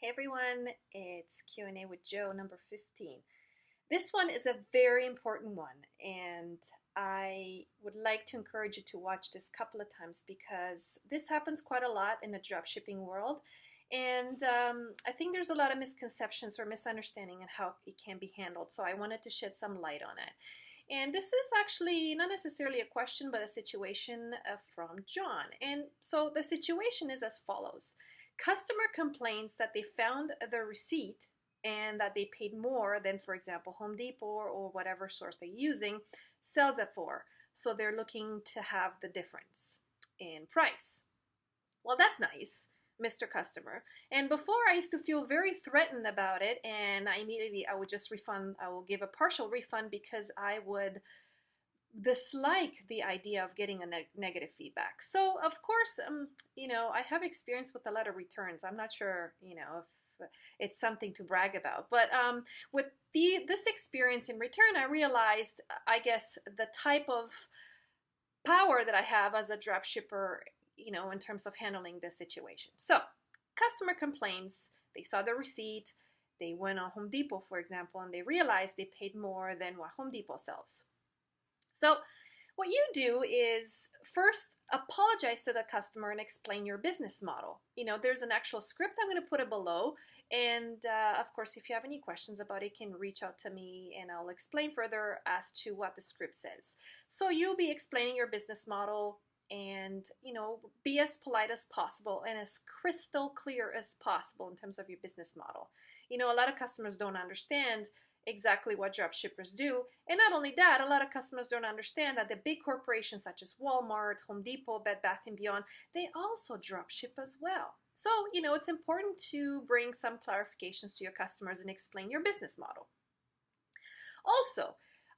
Hey everyone, it's Q&A with Joe number 15. This one is a very important one, and I would like to encourage you to watch this a couple of times because this happens quite a lot in the dropshipping world. And I think there's a lot of misconceptions or misunderstanding on how it can be handled. So I wanted to shed some light on it. And this is actually not necessarily a question, but a situation from John. And so the situation is as follows. Customer complains that they found the receipt and that they paid more than, for example, Home Depot or whatever source they're using sells it for. So they're looking to have the difference in price. Well, that's nice, Mr. Customer. And before I used to feel very threatened about it, and I would just refund, I will give a partial refund because I would dislike the idea of getting a negative feedback. So of course, I have experience with a lot of returns. I'm not sure, if it's something to brag about, but with this experience in return, I realized, I guess, the type of power that I have as a drop shipper, in terms of handling this situation. So customer complains, they saw the receipt, they went on Home Depot, for example, and they realized they paid more than what Home Depot sells. So what you do is first apologize to the customer and explain your business model. There's an actual script. I'm going to put it below. And of course, if you have any questions about it, you can reach out to me and I'll explain further as to what the script says. So you'll be explaining your business model and, be as polite as possible and as crystal clear as possible in terms of your business model. A lot of customers don't understand exactly what drop shippers do. And not only that, a lot of customers don't understand that the big corporations such as Walmart, Home Depot, Bed Bath & Beyond, they also drop ship as well. So, it's important to bring some clarifications to your customers and explain your business model. Also,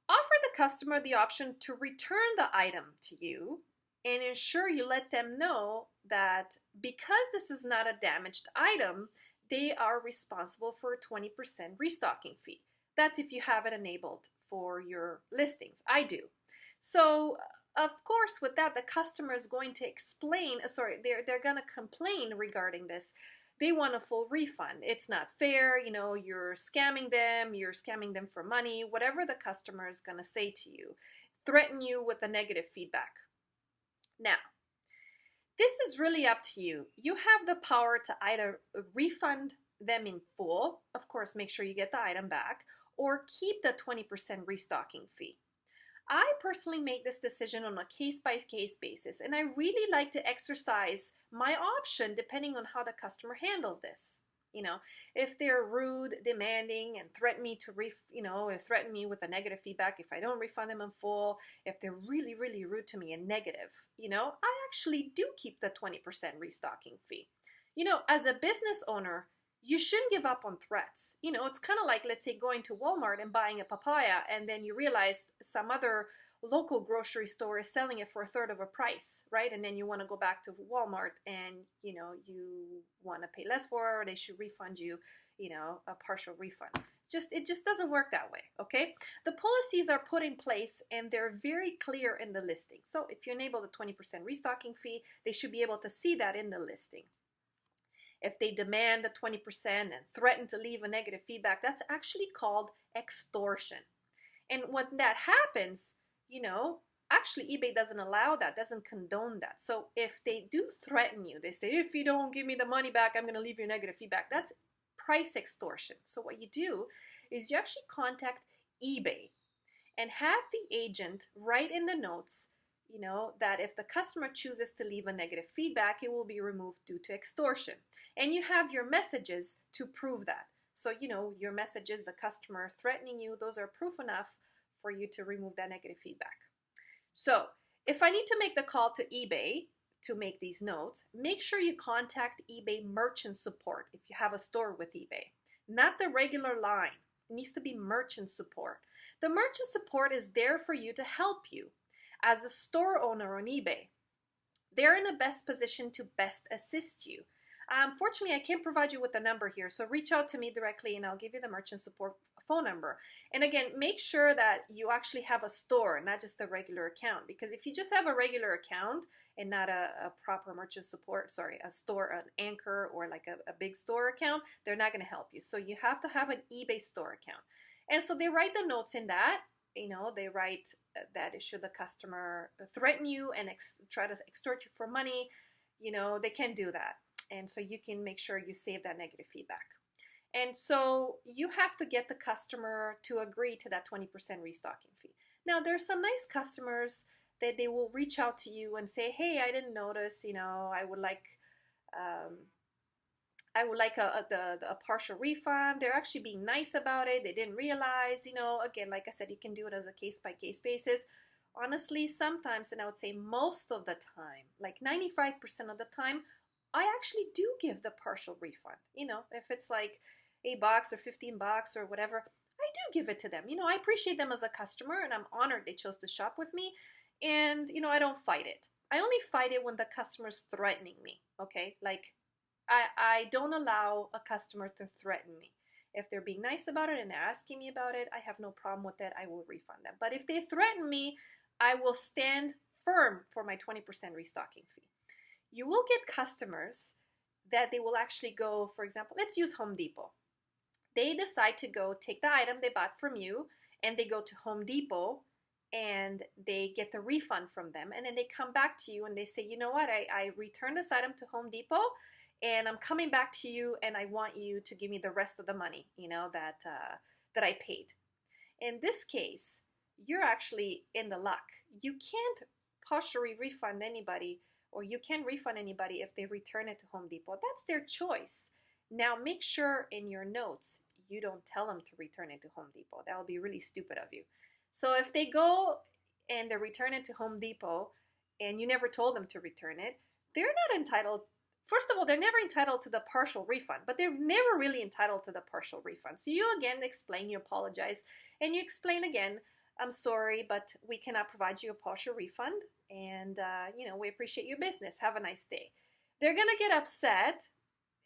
offer the customer the option to return the item to you and ensure you let them know that because this is not a damaged item, they are responsible for a 20% restocking fee. That's if you have it enabled for your listings. I do. So, of course, with that, the customer is going to explain, they're going to complain regarding this. They want a full refund. It's not fair. You're scamming them for money, whatever the customer is going to say to you, threaten you with a negative feedback. Now, this is really up to you. You have the power to either refund them in full, of course, make sure you get the item back, or keep the 20% restocking fee. I personally make this decision on a case-by-case basis, and I really like to exercise my option depending on how the customer handles this. If they're rude, demanding, and threaten me threaten me with a negative feedback if I don't refund them in full, if they're really, really rude to me and negative, I actually do keep the 20% restocking fee. As a business owner, you shouldn't give up on threats. It's kind of like, let's say, going to Walmart and buying a papaya, and then you realize some other local grocery store is selling it for a third of a price, right? And then you want to go back to Walmart and, you want to pay less for it, or they should refund you, a partial refund. It just doesn't work that way, okay? The policies are put in place and they're very clear in the listing. So if you enable the 20% restocking fee, they should be able to see that in the listing. If they demand the 20% and threaten to leave a negative feedback, that's actually called extortion. And when that happens, actually eBay doesn't allow that, doesn't condone that. So if they do threaten you, they say, if you don't give me the money back, I'm going to leave you negative feedback. That's price extortion. So what you do is you actually contact eBay and have the agent write in the notes that if the customer chooses to leave a negative feedback, it will be removed due to extortion. And you have your messages to prove that. So, your messages, the customer threatening you, those are proof enough for you to remove that negative feedback. So, if I need to make the call to eBay to make these notes, make sure you contact eBay merchant support if you have a store with eBay. Not the regular line. It needs to be merchant support. The merchant support is there for you to help you. As a store owner on eBay, they're in the best position to best assist you. Unfortunately, I can't provide you with a number here, so reach out to me directly and I'll give you the merchant support phone number. And again, make sure that you actually have a store, not just a regular account, because if you just have a regular account and not a proper merchant support, sorry, a store, an anchor, or like a big store account, they're not going to help you. So you have to have an eBay store account. And so they write the notes in that. They write that should the customer threaten you and try to extort you for money, they can do that. And so you can make sure you save that negative feedback. And so you have to get the customer to agree to that 20% restocking fee. Now, there's some nice customers that they will reach out to you and say, hey, I didn't notice, um, I would like a partial refund. They're actually being nice about it. They didn't realize, again, like I said, you can do it as a case-by-case basis. Honestly, sometimes, and I would say most of the time, like 95% of the time, I actually do give the partial refund. If it's like $8 or $15 or whatever, I do give it to them. I appreciate them as a customer and I'm honored they chose to shop with me. And, I don't fight it. I only fight it when the customer's threatening me, okay? Like, I don't allow a customer to threaten me. If they're being nice about it and they're asking me about it, I have no problem with that. I will refund them. But if they threaten me, I will stand firm for my 20% restocking fee. You will get customers that they will actually go, for example, let's use Home Depot. They decide to go take the item they bought from you and they go to Home Depot and they get the refund from them. And then they come back to you and they say, you know what, I returned this item to Home Depot and I'm coming back to you and I want you to give me the rest of the money, that I paid. In this case, you're actually in the luck. You can't partially refund anybody, or you can refund anybody if they return it to Home Depot. That's their choice. Now make sure in your notes you don't tell them to return it to Home Depot. That would be really stupid of you. So if they go and they return it to Home Depot and you never told them to return it, they're not entitled. First of all, they're never entitled to the partial refund, but they're never really entitled to the partial refund. So you again explain, you apologize, and you explain again, I'm sorry, but we cannot provide you a partial refund, and we appreciate your business. Have a nice day. They're gonna get upset,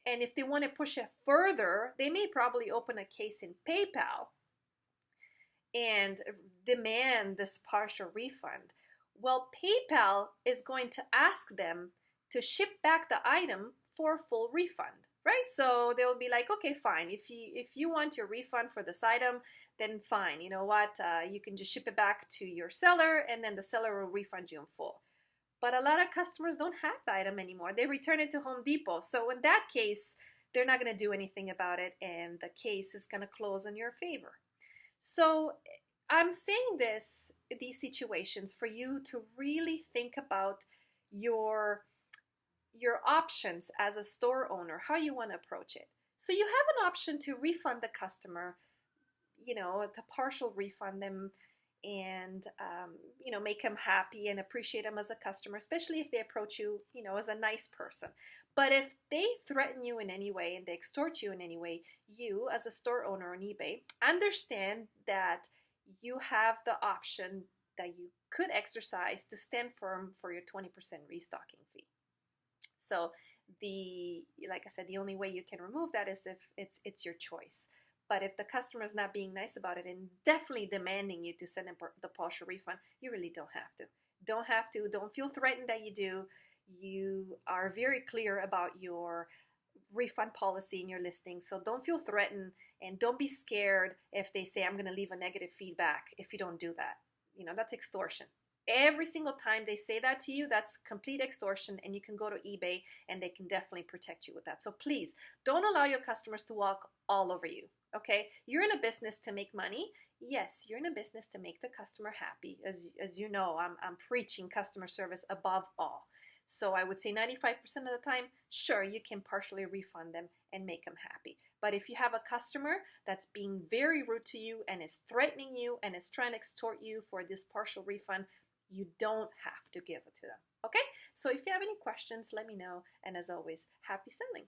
and if they want to push it further, they may probably open a case in PayPal and demand this partial refund. Well, PayPal is going to ask them to ship back the item for a full refund, right? So they'll be like, okay, fine. If you want your refund for this item, then fine. You know what? You can just ship it back to your seller, and then the seller will refund you in full. But a lot of customers don't have the item anymore. They return it to Home Depot. So in that case, they're not going to do anything about it, and the case is going to close in your favor. So I'm saying these situations for you to really think about your options as a store owner, how you want to approach it. So you have an option to refund the customer, to partial refund them and, make them happy and appreciate them as a customer, especially if they approach you, as a nice person. But if they threaten you in any way and they extort you in any way, you as a store owner on eBay, understand that you have the option that you could exercise to stand firm for your 20% restocking fee. So like I said, the only way you can remove that is if it's your choice. But if the customer is not being nice about it and definitely demanding you to send them the partial refund, you really don't have to. Don't feel threatened that you do. You are very clear about your refund policy in your listing. So don't feel threatened and don't be scared if they say, I'm going to leave a negative feedback if you don't do that. That's extortion. Every single time they say that to you, that's complete extortion, and you can go to eBay and they can definitely protect you with that. So please don't allow your customers to walk all over you. Okay, you're in a business to make money. Yes, you're in a business to make the customer happy. As you know, I'm preaching customer service above all. So I would say 95% of the time, sure, you can partially refund them and make them happy. But if you have a customer that's being very rude to you and is threatening you and is trying to extort you for this partial refund, you don't have to give it to them. Okay? So if you have any questions, let me know. And as always, happy selling.